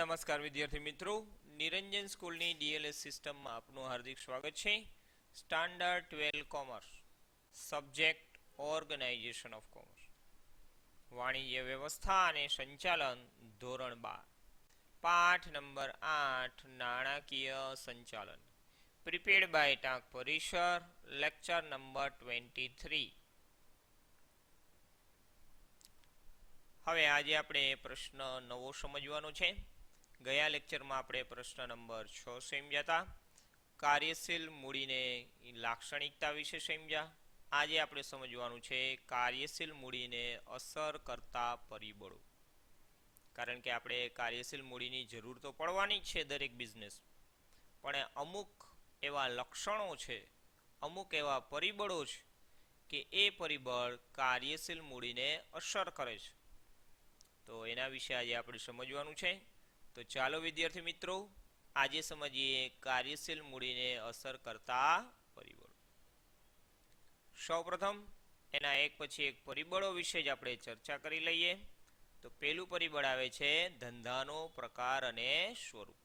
નમસ્કાર વિદ્યાર્થી મિત્રો, નિરંજન સ્કૂલની ડીએલએસ સિસ્ટમમાં આપનું હાર્દિક સ્વાગત છે. Standard 12 commerce, subject organisation of commerce, વાણિજ્ય વ્યવસ્થા અને સંચાલન, ધોરણ 12, પાઠ નંબર 8, નાણાકીય સંચાલન, પ્રિપેર્ડ બાય ટાંક પરિસર, લેક્ચર નંબર 23. હવે આજે આપણે પ્રશ્ન નવો સમજવાનો છે. ગયા લેક્ચરમાં આપણે પ્રશ્ન નંબર 6 સમજ્યા હતા. કાર્યશીલ મૂડીને લાક્ષણિકતા વિશે સમજ્યા. આજે આપણે સમજવાનું છે કાર્યશીલ મૂડીને અસર કરતા પરિબળો. કારણ કે આપણે કાર્યશીલ મૂડીની જરૂર તો પડવાની જ છે દરેક બિઝનેસ, પણ અમુક એવા લક્ષણો છે, અમુક એવા પરિબળો છે કે એ પરિબળ કાર્યશીલ મૂડીને અસર કરે છે. તો એના વિશે આજે આપણે સમજવાનું છે. તો ચાલો વિદ્યાર્થી મિત્રો, આજે સમજીએ કાર્યશીલ મૂડીને અસર કરતા પરિબળો. સૌપ્રથમ એના એક પછી એક પરિબળો વિશે જ આપણે ચર્ચા કરી લઈએ. તો પહેલું પરિબળ આવે છે ધંધાનો પ્રકાર અને સ્વરૂપ.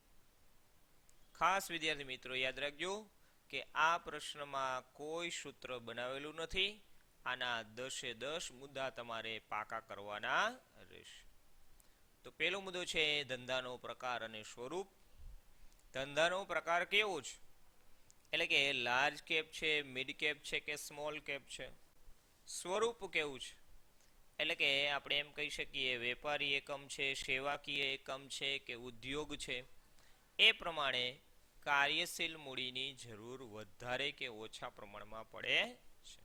ખાસ વિદ્યાર્થી મિત્રો યાદ રાખજો કે આ પ્રશ્નમાં કોઈ સૂત્ર બનાવેલું નથી. આના 10 મુદ્દા તમારે પાકા કરવાના રહેશે. તો પહેલો મુદ્દો છે ધંધાનો પ્રકાર અને સ્વરૂપ. ધંધાનો પ્રકાર કેવો છે, એટલે કે લાર્જ કેપ છે, મિડ કેપ છે કે સ્મોલ કેપ છે. સ્વરૂપ કેવું છે, એટલે કે આપણે એમ કહી શકીએ વેપારી એકમ છે, સેવાકીય એકમ છે કે ઉદ્યોગ છે. એ પ્રમાણે કાર્યશીલ મૂડીની જરૂર વધારે કે ઓછા પ્રમાણમાં પડે છે.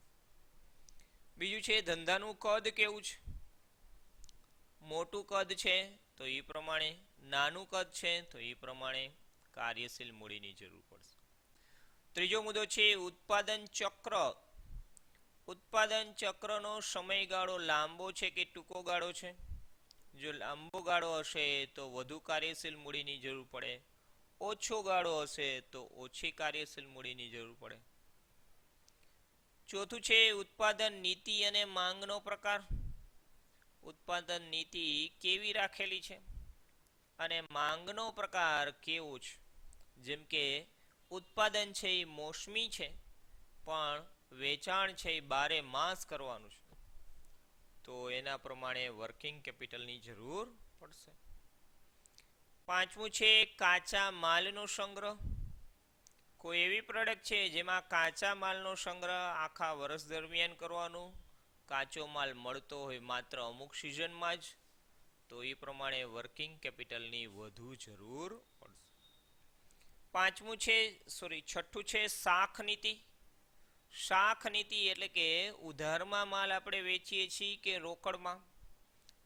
બીજું છે ધંધાનું કદ કેવું છે. મોટું કદ છે તો એ પ્રમાણે, નાનું કદ છે તો એ પ્રમાણે કાર્યશીલ મૂડીની જરૂર પડશે. ત્રીજો મુદ્દો છે ઉત્પાદન ચક્ર. ઉત્પાદન ચક્રનો સમયગાળો લાંબો છે કે ટૂંકો ગાળો છે. જો લાંબો ગાળો હશે તો વધુ કાર્યશીલ મૂડીની જરૂર પડે. ઓછો ગાળો હશે તો ઓછી કાર્યશીલ મૂડીની જરૂર પડે. ચોથું છે ઉત્પાદન નીતિ અને માંગનો પ્રકાર. ઉત્પાદન નીતિ કેવી રાખેલી છે અને માંગનો પ્રકાર કેવો છે. જેમ કે ઉત્પાદન છે એ મોસમી છે, પણ વેચાણ છે એ 12 માસ કરવાનું છે, તો એના પ્રમાણે વર્કિંગ કેપિટલની જરૂર પડશે. પાંચમું છે કાચા માલનો સંગ્રહ. કોઈ એવી પ્રોડક્ટ છે જેમાં કાચા માલનો સંગ્રહ આખા વર્ષ દરમિયાન કરવાનું, કાચો માલ મળતો હોય માત્ર અમુક સિઝનમાં જ, તો એ પ્રમાણે વર્કિંગ કેપિટલની વધુ જરૂર પડશે. છઠ્ઠું છે શાખ નીતિ. શાખ નીતિ એટલે કે ઉધારમાં માલ આપણે વેચીએ છીએ કે રોકડમાં.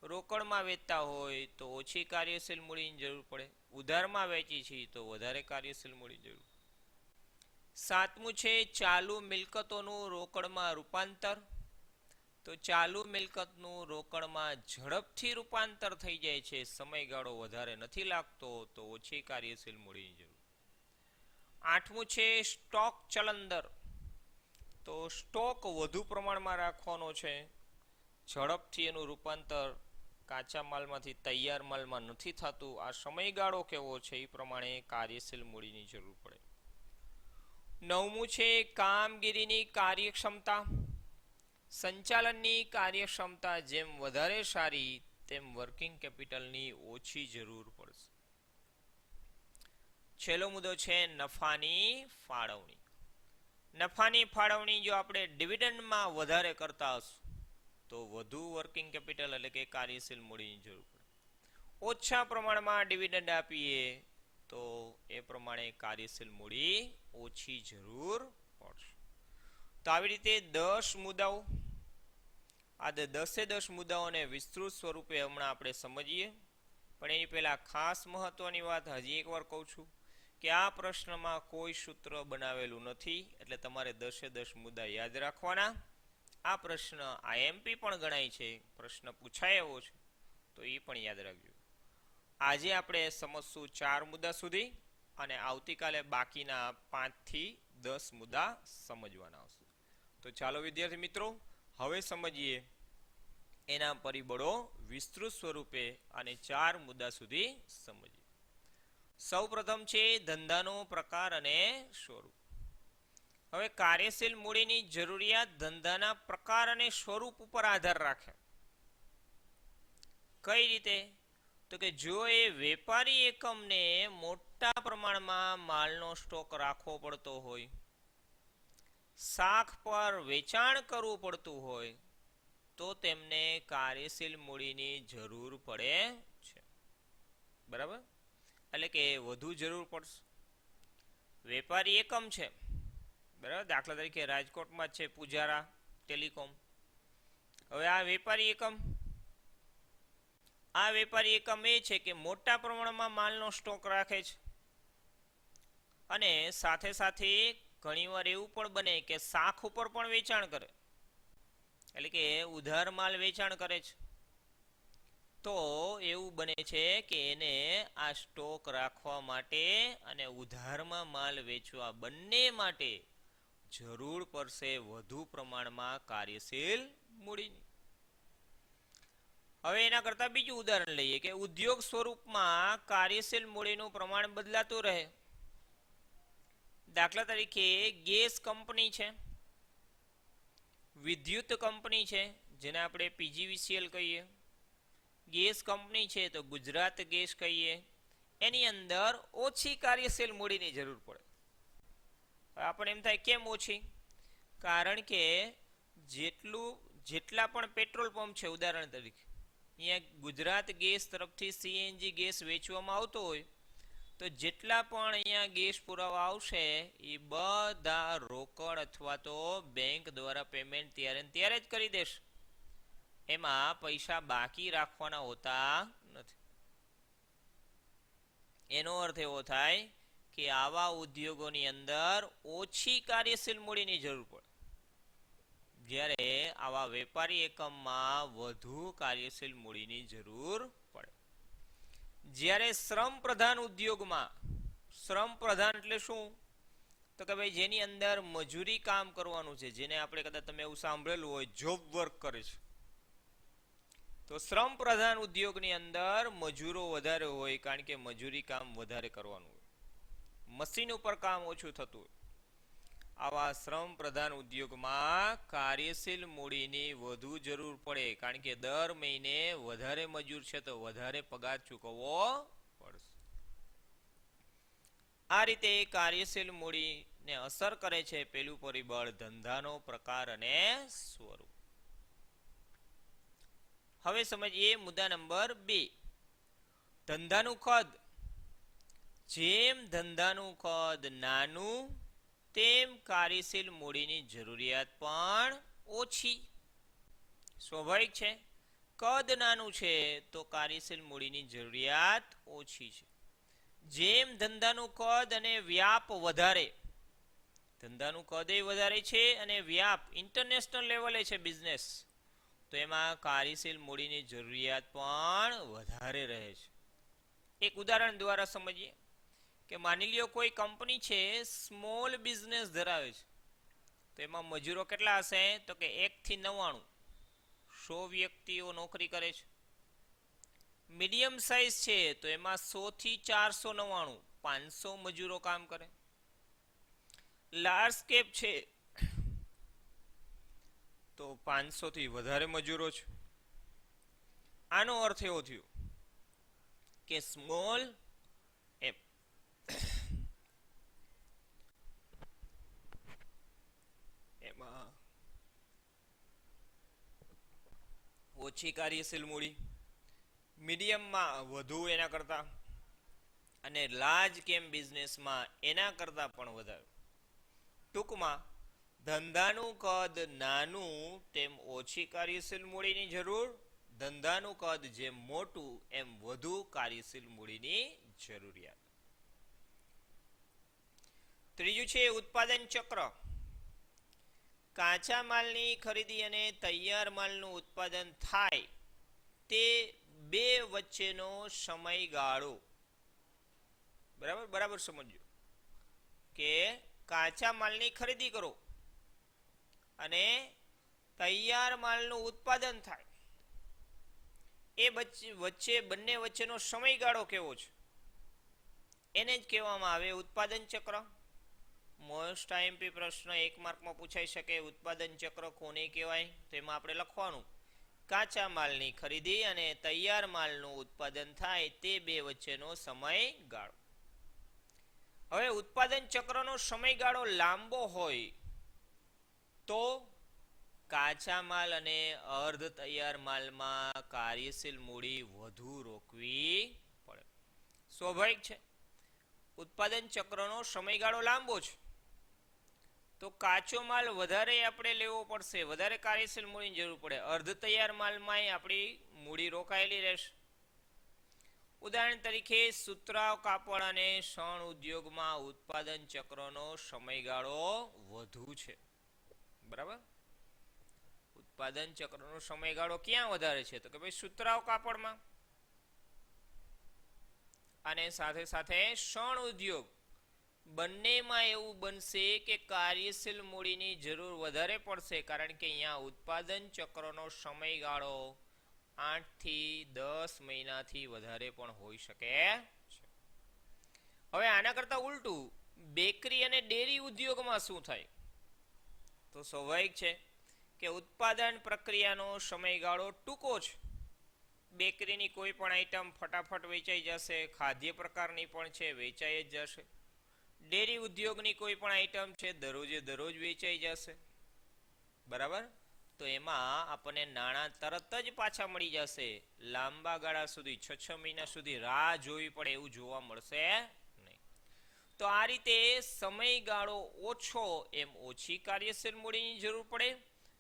રોકડમાં વેચતા હોય તો ઓછી કાર્યશીલ મૂડીની જરૂર પડે, ઉધારમાં વેચીએ છીએ તો વધારે કાર્યશીલ મૂડીની જરૂર. સાતમું છે ચાલુ મિલકતોનું રોકડમાં રૂપાંતર. તો ચાલુ મિલકતનું રોકડમાં ઝડપથી રૂપાંતર થઈ જાય છે, સમયગાળો વધારે નથી લાગતો, તો ઓછી કાર્યશીલ મૂડીની જરૂર. આઠમું છે સ્ટોક ચલન દર. તો સ્ટોક વધુ પ્રમાણમાં રાખવાનો છે, ઝડપથી એનું રૂપાંતર કાચા માલમાંથી તૈયાર માલમાં નથી થતું. આ સમયગાળો કેવો છે એ પ્રમાણે કાર્યશીલ મૂડીની જરૂર પડે. નવમું છે કામગીરીની કાર્યક્ષમતા. સંચાલનની કાર્યક્ષમતા જેમ વધારે સારી તેમ વર્કિંગ કેપિટલની ઓછી જરૂર પડશે. છેલ્લો મુદ્દો છે નફાની ફાળવણી. નફાની ફાળવણી જો આપણે ડિવિડન્ડમાં વધારે કરતા હશું તો વધુ વર્કિંગ કેપિટલ એટલે કે કાર્યશીલ મૂડીની જરૂર પડે. ઓછા પ્રમાણમાં ડિવિડન્ડ આપીએ તો એ પ્રમાણે કાર્યશીલ મૂડી ઓછી જરૂર પડશે. તો આવી રીતે 10 મુદ્દાઓ, આ 10 મુદ્દાઓને વિસ્તૃત સ્વરૂપે હમણાં આપણે સમજીએ. પણ એની પહેલા ખાસ મહત્વની વાત હજી એકવાર કહું છું કે આ પ્રશ્નમાં કોઈ સૂત્ર બનાવેલું નથી, એટલે તમારે 10 મુદ્દા યાદ રાખવાના. આ પ્રશ્ન આઈએમપી પણ ગણાય છે, પ્રશ્ન પૂછાય એવો છે, તો એ પણ યાદ રાખજો. આજે આપણે સમજશું 4 મુદ્દા સુધી, અને આવતીકાલે બાકીના 5 થી 10 મુદ્દા સમજવાના આવશે. તો ચાલો વિદ્યાર્થી મિત્રો, હવે સમજીએ એના પરિબળો વિસ્તૃત સ્વરૂપે અને 4 મુદ્દા સુધી સમજીએ. સૌ પ્રથમ છે ધંધાનો પ્રકાર અને સ્વરૂપ. હવે કાર્યશીલ મૂડીની જરૂરિયાત ધંધાના પ્રકાર અને સ્વરૂપ ઉપર આધાર રાખે. કઈ રીતે? તો કે જો એ વેપારી એકમને મોટા પ્રમાણમાં માલનો સ્ટોક રાખવો પડતો હોય, શાખ પર વેચાણ કરવું પડતું હોય, તો તેમને કાર્યશીલ મૂડીની જરૂર પડે છે. બરાબર? એટલે કે વધુ જરૂર પડશે. વેપારી એકમ છે, બરાબર, દાખલા તરીકે રાજકોટમાં છે પૂજારા ટેલિકોમ. હવે આ વેપારી એકમ એ છે કે મોટા પ્રમાણમાં માલનો સ્ટોક રાખે છે, અને સાથે સાથે ઘણીવાર એવું પણ બને કે શાખ ઉપર પણ વેચાણ કરે, એટલે કે ઉધાર માલ વેચાણ કરે છે. તો એવું બને છે કે એને આ સ્ટોક રાખવા માટે અને ઉધારમાં માલ વેચવા બંને માટે જરૂર પડશે વધુ પ્રમાણમાં કાર્યશીલ મૂડીની. હવે એના કરતા બીજું ઉદાહરણ લઈએ કે ઉદ્યોગ સ્વરૂપમાં કાર્યશીલ મૂડીનું પ્રમાણ બદલાતું રહે. દાખલા તરીકે ગેસ કંપની છે, વિદ્યુત કંપની છે જેને આપણે પીજીવીસીએલ કહીએ, ગેસ કંપની છે તો ગુજરાત ગેસ કહીએ. એની અંદર ઓછી કાર્યશીલ મૂડીની જરૂર પડે. આપણે એમ થાય કેમ ઓછી? કારણ કે જેટલા પણ પેટ્રોલ પંપ છે, ઉદાહરણ તરીકે અહીંયા ગુજરાત ગેસ તરફથી સીએનજી ગેસ વેચવામાં આવતો હોય, તો જેટલા પણ અહીંયા ગેસ પુરાવા આવશે એ બધા રોકડ અથવા તો બેંક દ્વારા પેમેન્ટ ત્યારે જ કરી દેશે. એમાં પૈસા બાકી રાખવાના હોતા નથી. એનો અર્થ એવો થાય કે આવા ઉદ્યોગોની અંદર ઓછી કાર્યશીલ મૂડીની જરૂર પડે, જ્યારે આવા વેપારી એકમમાં વધુ કાર્યશીલ મૂડીની જરૂર પડે. જ્યારે શ્રમ પ્રધાન ઉદ્યોગમાં, શ્રમ પ્રધાન એટલે શું? તો કે ભાઈ જેની અંદર મજૂરી કામ કરવાનું છે, જેને આપણે કદાચ તમે એવું સાંભળેલું હોય જોબ વર્ક કરે છે, તો શ્રમ પ્રધાન ઉદ્યોગની અંદર મજૂરો વધારે હોય, કારણ કે મજૂરી કામ વધારે કરવાનું હોય, મશીન ઉપર કામ ઓછું થતું હોય. આવા શ્રમ પ્રધાન ઉદ્યોગમાં કાર્યશીલ મૂડીની વધુ જરૂર પડે, કારણ કે દર મહિને વધારે મજૂર છે તો વધારે પગાર ચૂકવવો પડશે. આ રીતે કાર્યશીલ મૂડીને અસર કરે છે પેલું પરિબળ ધંધાનો પ્રકાર અને સ્વરૂપ. હવે સમજીએ મુદ્દા નંબર 2, ધંધાનું કદ. જેમ ધંધાનું કદ નાનું તેમ કાર્યશીલ મૂડીની જરૂરિયાત પણ ઓછી. સ્વાભાવિક છે, કદ નાનું છે તો કાર્યશીલ મૂડીની જરૂરિયાત ઓછી છે. જેમ ધંધાનું કદ અને વ્યાપ વધારે, ધંધાનું કદ એ વધારે છે અને વ્યાપ ઇન્ટરનેશનલ લેવલે છે બિઝનેસ, તો એમાં કાર્યશીલ મૂડીની જરૂરિયાત પણ વધારે રહે છે. એક ઉદાહરણ દ્વારા સમજીએ કે માની લ્યો કોઈ કંપની છે, સ્મોલ બિઝનેસ ધરાવે છે, તો એમાં મજૂરો કેટલા હશે? તો કે 1 થી 99, 100 વ્યક્તિઓ નોકરી કરે છે. મીડિયમ સાઇઝ છે તો એમાં 100 થી 499, 500 મજૂરો કામ કરે. લાર્જ કેપ છે તો 500 થી વધારે મજૂરો છે. આનો અર્થ એવો થયો કે સ્મોલ એમાં ઓછી કાર્યશીલ મૂડી, મીડિયમમાં વધુ એના કરતા, અને લાર્જ કેમ બિઝનેસમાં એના કરતા પણ વધારે. ટૂંકમાં ધંધાનું કદ નાનું તેમ ઓછી કાર્યશીલ મૂડીની જરૂર, ધંધાનું કદ જેમ મોટું એમ વધુ કાર્યશીલ મૂડીની જરૂરિયાત. ત્રીજું છે ઉત્પાદન ચક્ર. કાચા માલની ખરીદી અને તૈયાર માલનું ઉત્પાદન થાય તે બે વચ્ચેનો સમયગાળો. બરાબર સમજો કે કાચા માલની ખરીદી કરો અને તૈયાર માલનું ઉત્પાદન થાય, એ બંને વચ્ચેનો સમયગાળો કેવો છે એને જ કહેવામાં આવે ઉત્પાદન ચક્ર. મોસ્ટ આઈએમપી પ્રશ્ન 1 માર્કમાં પૂછાઈ શકે ઉત્પાદન ચક્ર કોને કહેવાય? તો એમાં આપણે લખવાનું કાચા માલની ખરીદી અને તૈયાર માલનું ઉત્પાદન થાય તે બે વચ્ચેનો સમયગાળો. હવે ઉત્પાદન ચક્રનો સમયગાળો લાંબો હોય તો કાચા માલ અને અર્ધ તૈયાર માલમાં કાર્યશીલ મૂડી વધુ રોકવી પડે. સ્વાભાવિક છે. ઉત્પાદન ચક્રનો સમયગાળો લાંબો છે તો કાચો માલ વધારે આપણે લેવો પડશે, વધારે કાર્યશીલ મૂડીની જરૂર પડે. અર્ધ તૈયાર માલમાં આપણી મૂડી રોકાયેલી રહેશે. ઉદાહરણ તરીકે સુતરાઉ કાપડ અને શણ ઉદ્યોગમાં ઉત્પાદન ચક્રનો સમયગાળો વધુ છે. બરાબર, ઉત્પાદન ચક્રનો સમયગાળો ક્યાં વધારે છે? તો કે ભાઈ સુતરાઉ કાપડમાં. અને સાથે સાથે શણ ઉદ્યોગ બંનેમાં એવું બનશે કે કાર્યશીલ મૂડીની જરૂર વધારે પડશે, કારણ કે અહીંયા ઉત્પાદન ચક્રનો સમયગાળો 8 થી 10 મહિનાથી વધારે પણ હોઈ શકે છે. હવે આના કરતા ઉલટું બેકરી અને ડેરી ઉદ્યોગમાં શું થાય? તો સ્વાભાવિક છે કે ઉત્પાદન પ્રક્રિયાનો સમયગાળો ટૂંકો છે. બેકરીની કોઈ પણ આઈટમ ફટાફટ વેચાઈ જશે, ખાદ્ય પ્રકારની પણ છે વેચાઈ જ જશે. ડેરી ઉદ્યોગની કોઈ પણ આઈટમ છે દરરોજે દરરોજ વેચાઈ જશે. બરાબર, તો એમાં આપણને નાણાં તરત જ પાછા મળી જશે. લાંબા ગાળા સુધી 6 મહિના સુધી રાહ જોવી પડે એવું જોવા મળશે નહીં. તો આ રીતે સમયગાળો ઓછો એમ ઓછી કાર્યશીલ મૂડીની જરૂર પડે,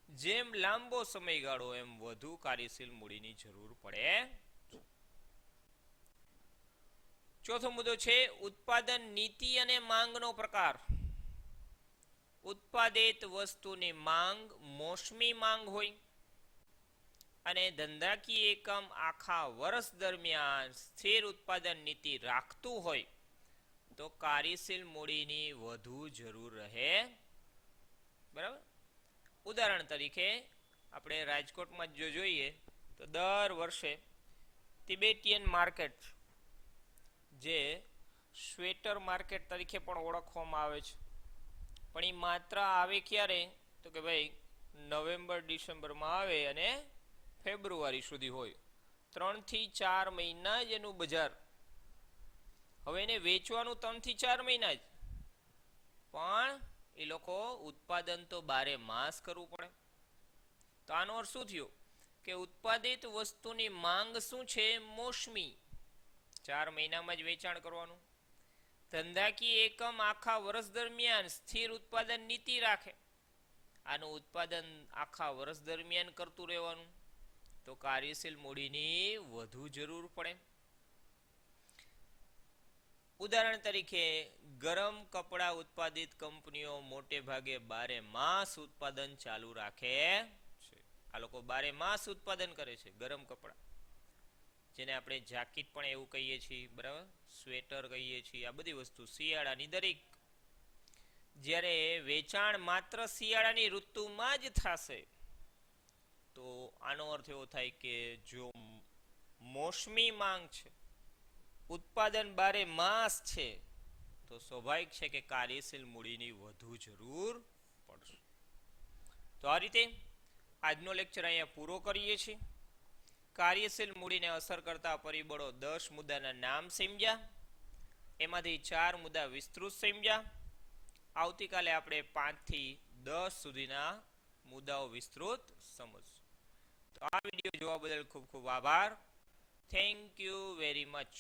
જેમ લાંબો સમયગાળો એમ વધુ કાર્યશીલ મૂડીની જરૂર પડે. ચોથો મુદ્દો છે ઉત્પાદન નીતિ અને માંગનો પ્રકાર. ઉત્પાદિત વસ્તુની માંગ મોસમી માંગ હોય અને ધંધાકીય એકમ આખા વર્ષ દરમિયાન સ્થિર ઉત્પાદન નીતિ રાખતું હોય તો કાર્યશીલ મૂડીની વધુ જરૂર રહે. બરાબર, ઉદાહરણ તરીકે આપણે રાજકોટમાં જો જોઈએ તો દર વર્ષે તિબેટિયન માર્કેટ, જે સ્વેટર માર્કેટ તરીકે પણ ઓળખવામાં આવે છે, પણ એ માત્ર આવે ક્યારે? તો કે ભાઈ નવેમ્બર ડિસેમ્બરમાં આવે અને ફેબ્રુઆરી સુધી હોય. 3 થી 4 મહિના જ એનું બજાર. હવે એને વેચવાનું 3 થી 4 મહિના જ, પણ એ લોકો ઉત્પાદન તો 12 માસ કરવું પડે. તો આનો અર્થ શું થયો કે ઉત્પાદિત વસ્તુની માંગ શું છે? મોસમી, 4 મહિનામાં જ વેચાણ કરવાનું. ધંધાકીય એકમ આખા વર્ષ દરમિયાન સ્થિર ઉત્પાદન નીતિ રાખે, આનું ઉત્પાદન આખા વર્ષ દરમિયાન કરતું રહેવાનું, તો કાર્યશીલ મૂડીની વધુ જરૂર પડે. ઉદાહરણ તરીકે ગરમ કપડા ઉત્પાદિત કંપનીઓ મોટે ભાગે 12 માસ ઉત્પાદન ચાલુ રાખે છે. આ લોકો 12 માસ ઉત્પાદન કરે છે ગરમ કપડા, જેને આપણે જાકીટ પણ એવું કહીએ છીએ. બરાબર, સ્વેટર કહીએ છીએ. આ બધી વસ્તુ શિયાળાની દરેક. જ્યારે વેચાણ માત્ર શિયાળાની ઋતુમાં જ થશે તો આનો અર્થ એવો થાય કે જો મોસમી માંગ છે, ઉત્પાદન 12 માસ છે, તો સ્વાભાવિક છે કે કાર્યશીલ મૂડીની વધુ જરૂર પડશે. તો આ રીતે આજનો લેક્ચર અહીંયા પૂરો કરીએ છીએ. કાર્યશીલ મૂડીને અસર કરતા પરિબળો 10 મુદ્દાના નામ સમજ્યા, એમાંથી 4 મુદ્દા વિસ્તૃત સમજ્યા. આવતીકાલે આપણે 5 થી 10 સુધીના મુદ્દાઓ વિસ્તૃત સમજશું. તો આ વિડીયો જોવા બદલ ખૂબ ખૂબ આભાર. Thank you very much.